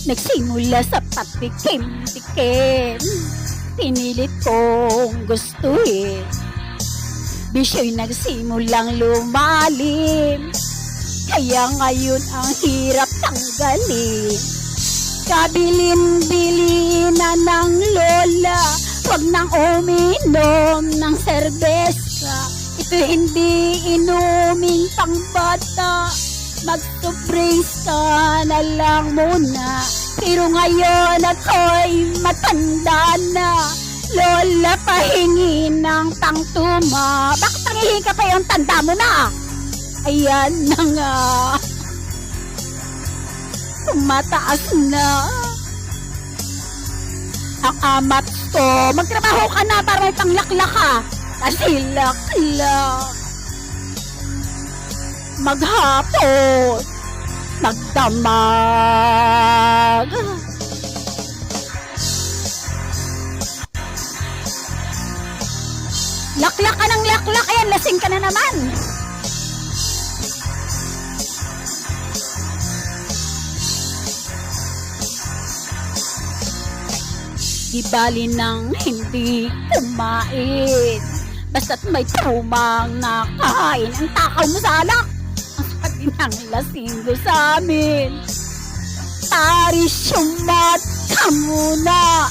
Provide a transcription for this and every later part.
Nagsimula sa patikim-tikim, pinilit kong gustuhin. Bisyo'y nagsimulang lumalim, kaya ngayon ang hirap tanggalin. Kabilin-bili na ng lola, wag nang uminom ng serbesa. Ito hindi inuming pangbata, mag-sobrings ka na lang muna. Pero ngayon ako'y matanda na, lola pahingi ng pangtuma. Bakit nangihingi ka pa yung tanda mo na? Ayan na nga, tumataas na ang amat ko. Magtrabaho ka na para may panglaklak ka. Kasi laklak maghapon, magdamag. Laklak ka ng laklak. Ayan, lasing ka na naman. Di bali nang hindi kumain, basta't may tumang nakain. Ang takaw mo sa alak, ang sabi ng lasinggo sa amin. Pari sumat ka muna,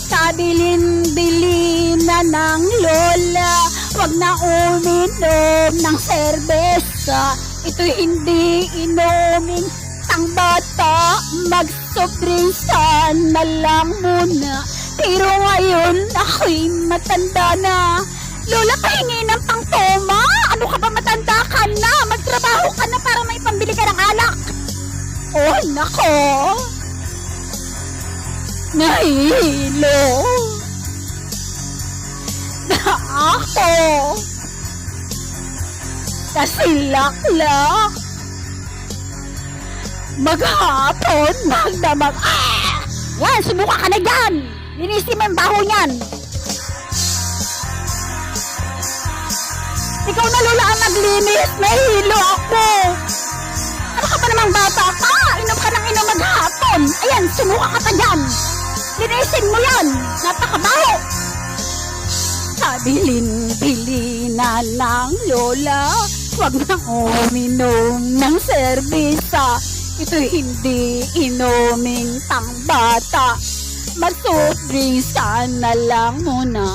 kabilin-bili na ng lola, wag na uminom ng serbesa. Ito'y hindi inuming ang bata, mag-sobrisa na lang muna. Pero ngayon ako'y matanda na, lola pahingi ng pangtoma. Ano ka ba, matanda ka na, magtrabaho ka na para may pambili ka ng alak. Oh nako, nahihilo na ako kasi laklak maghapon, magdamag. Yan, sumuka ka na dyan. Linisin mo yung baho niyan. Ikaw na lola ang naglinis, nahihilo ako. Ano ka ba namang bata ka? Inom ka ng inom maghapon. Ayan, sumuka ka pa dyan. Linisin mo yan, napakabaho. Kabilin-bili na lang lola, wag na uminom ng serbisa. Ito'y hindi inuming pangbata, magsobrisa na lang muna.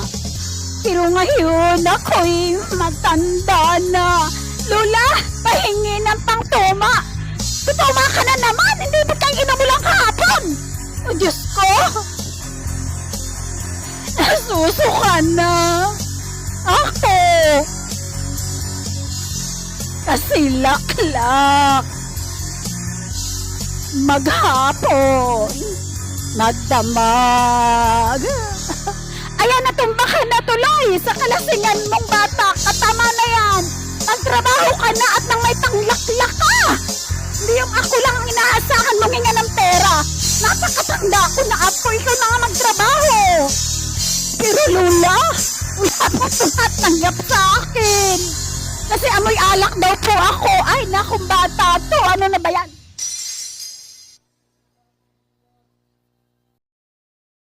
Pero ngayon ako'y matanda na, lola pahingi ng pangtuma. Tutuma ka na naman, hindi ba tayo inom mo lang kahapon? O Diyos ko, nasusuka na ako kasi laklak maghapon, magdamag. Ayan, natumba ka na tuloy sa kalasingan mong bata. Katama na yan, magtrabaho ka na at nang may panglaklak ka. Hindi yung ako lang ang inaasahan mong hinga ng pera. Napakatanda ko na ako, ikaw na nga magtrabaho. Pero lola, wala po tumatanggap sa akin kasi amoy alak daw po ako. Ay nakong bata to, ano na ba yan?